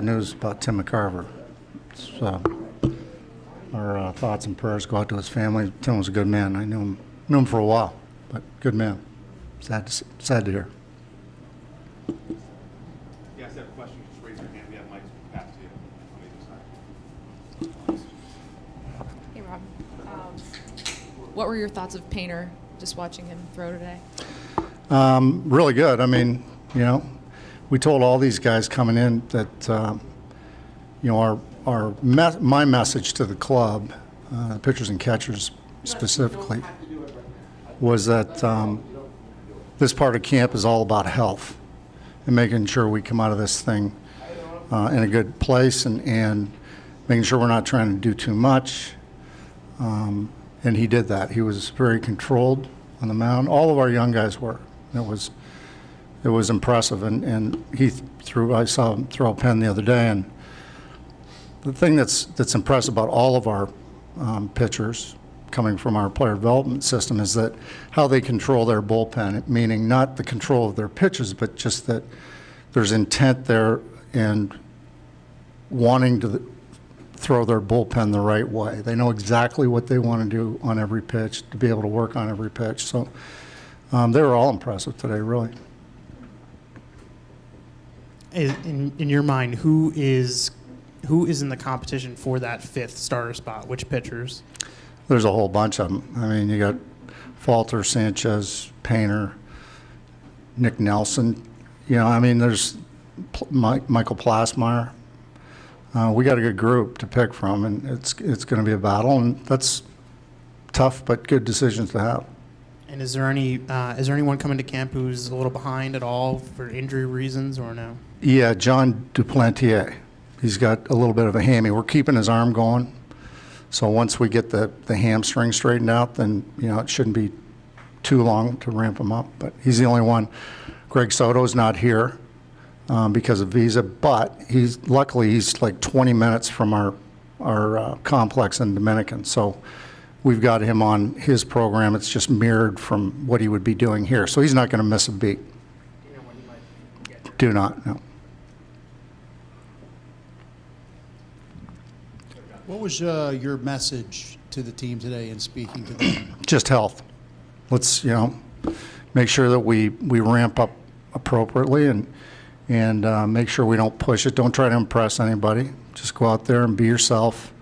News about Tim McCarver. Our thoughts and prayers go out to his family. Tim was a good man. I knew him for a while, but good man. Sad to hear. If you guys have questions, just raise your hand. We have mics passed to you on either side. Hey, Rob. What were your thoughts of Painter, just watching him throw today? Really good. I mean, we told all these guys coming in that, my message to the club, pitchers and catchers specifically, was that this part of camp is all about health and making sure we come out of this thing in a good place and making sure we're not trying to do too much. And he did that. He was very controlled on the mound. All of our young guys were. It was impressive, and I saw him throw a pen the other day, and the thing that's impressive about all of our pitchers coming from our player development system is that how they control their bullpen, meaning not the control of their pitches, but just that there's intent there and wanting to throw their bullpen the right way. They know exactly what they want to do on every pitch to be able to work on every pitch. So they were all impressive today, really. In your mind, who is in the competition for that fifth starter spot? Which pitchers? There's a whole bunch of them. I mean, you got Falter, Sanchez, Painter, Nick Nelson. There's Michael Plasmeyer. We got a good group to pick from, and it's going to be a battle, and that's tough but good decisions to have. And is there anyone coming to camp who's a little behind at all for injury reasons or no? Yeah, John Duplantier. He's got a little bit of a hammy. We're keeping his arm going. So once we get the hamstring straightened out, then, it shouldn't be too long to ramp him up. But he's the only one. Greg Soto's not here because of visa, but luckily he's like 20 minutes from our complex in Dominican. So we've got him on his program. It's just mirrored from what he would be doing here. So he's not going to miss a beat. Do not, no. What was your message to the team today in speaking to them? Just health. Let's, make sure that we ramp up appropriately and make sure we don't push it. Don't try to impress anybody. Just go out there and be yourself.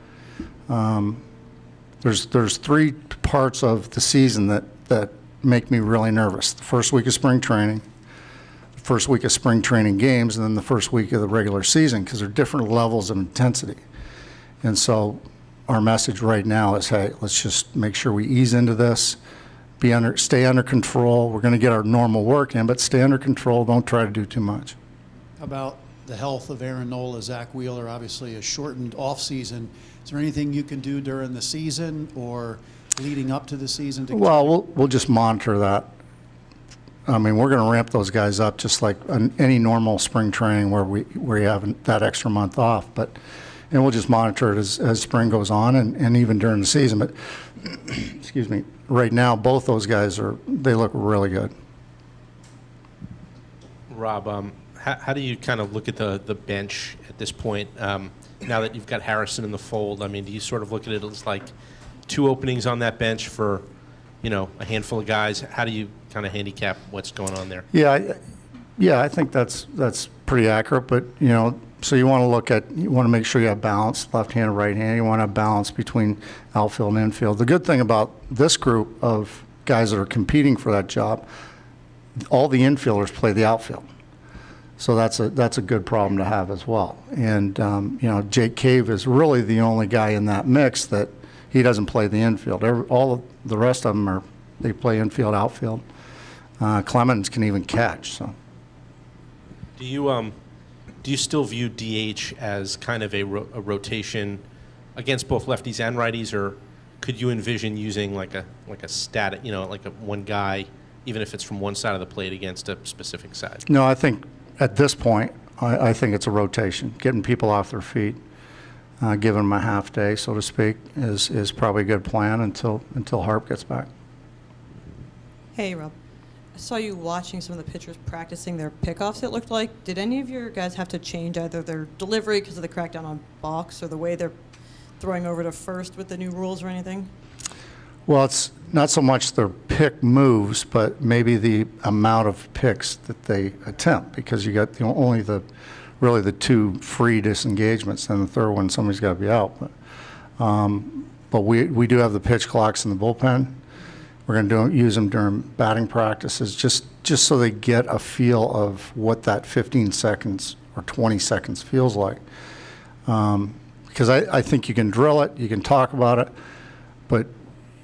There's three parts of the season that make me really nervous. The first week of spring training, the first week of spring training games, and then the first week of the regular season, because they're different levels of intensity. And so our message right now is, hey, let's just make sure we ease into this, stay under control. We're going to get our normal work in, but stay under control. Don't try to do too much. How about the health of Aaron Nola, Zach Wheeler, obviously a shortened offseason. Is there anything you can do during the season or leading up to the season? Well, we'll just monitor that. I mean, we're going to ramp those guys up just like any normal spring training where you have that extra month off. And we'll just monitor it as spring goes on and even during the season. But, excuse me, right now, both those guys they look really good. Rob, how do you kind of look at the bench at this point? Now that you've got Harrison in the fold, I mean, do you sort of look at it as like two openings on that bench for, a handful of guys? How do you kind of handicap what's going on there? Yeah, I think that's pretty accurate. But, so you want to make sure you have balance, left hand and right hand. You want to have balance between outfield and infield. The good thing about this group of guys that are competing for that job, all the infielders play the outfield. So that's a good problem to have as well. And, Jake Cave is really the only guy in that mix that he doesn't play the infield. All of the rest of them they play infield, outfield. Clemens can even catch. So, do you still view DH as kind of a rotation against both lefties and righties, or could you envision using like a static, like a one guy, even if it's from one side of the plate against a specific side? No, I think at this point, I think it's a rotation. Getting people off their feet, giving them a half day, so to speak, is probably a good plan until Harp gets back. Hey, Rob. I saw you watching some of the pitchers practicing their pickoffs, it looked like. Did any of your guys have to change either their delivery because of the crackdown on balks or the way they're throwing over to first with the new rules or anything? Well, it's not so much their pick moves, but maybe the amount of picks that they attempt, because you got really the two free disengagements, and the third one somebody's got to be out. But we do have the pitch clocks in the bullpen. We're going to use them during batting practices, just so they get a feel of what that 15 seconds or 20 seconds feels like. Because I think you can drill it, you can talk about it, but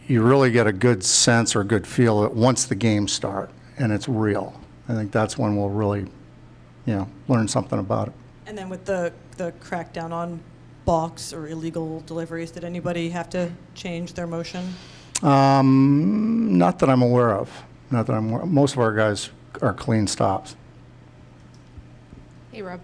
you really get a good sense or a good feel of it once the games start and it's real. I think that's when we'll really, learn something about it. And then with the crackdown on balks or illegal deliveries, did anybody have to change their motion? Not that I'm aware of. Most of our guys are clean stops. Hey, Rob.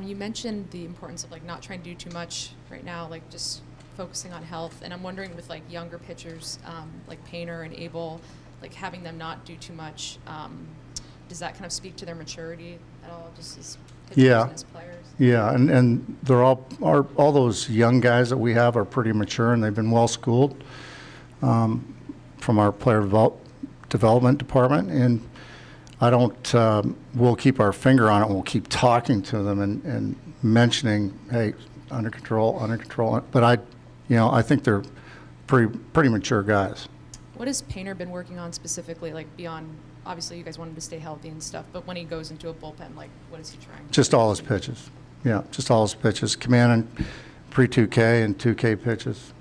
You mentioned the importance of like not trying to do too much right now, like just focusing on health. And I'm wondering with like younger pitchers, like Painter and Abel, like having them not do too much, does that kind of speak to their maturity at all, just as pitchers and as players? Yeah, and they're all those young guys that we have are pretty mature, and they've been well schooled from our player development department. And I don't. We'll keep our finger on it. We'll keep talking to them and mentioning, hey, under control. But I think they're pretty mature guys. What has Painter been working on specifically, like beyond? Obviously, you guys want him to stay healthy and stuff, but when he goes into a bullpen, like, what is he trying to Just do? all his pitches. Yeah, just all his pitches. Command and pre-2K and 2K pitches.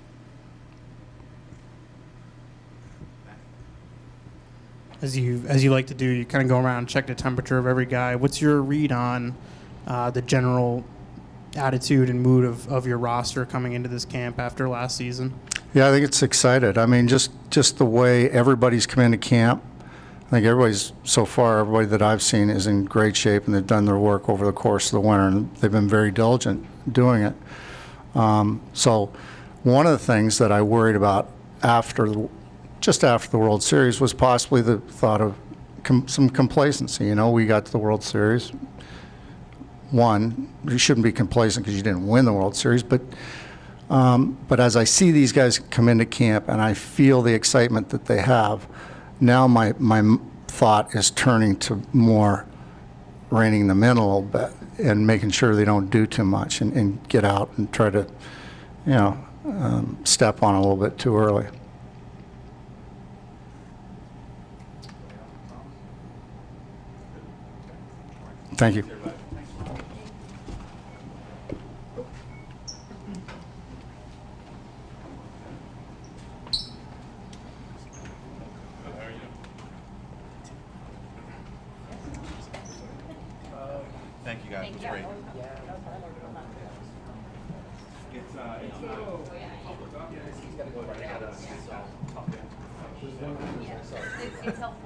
As you like to do, you kind of go around and check the temperature of every guy. What's your read on the general attitude and mood of your roster coming into this camp after last season? Yeah, I think it's excited. I mean, just the way everybody's come into camp. I think everybody that I've seen is in great shape, and they've done their work over the course of the winter, and they've been very diligent doing it. So one of the things that I worried about just after the World Series was possibly the thought of some complacency. We got to the World Series. One, you shouldn't be complacent because you didn't win the World Series, but as I see these guys come into camp and I feel the excitement that they have, now my thought is turning to more reining them in a little bit and making sure they don't do too much and get out and try to, step on a little bit too early. Thank you. Thank you, guys. It was great. It's helpful.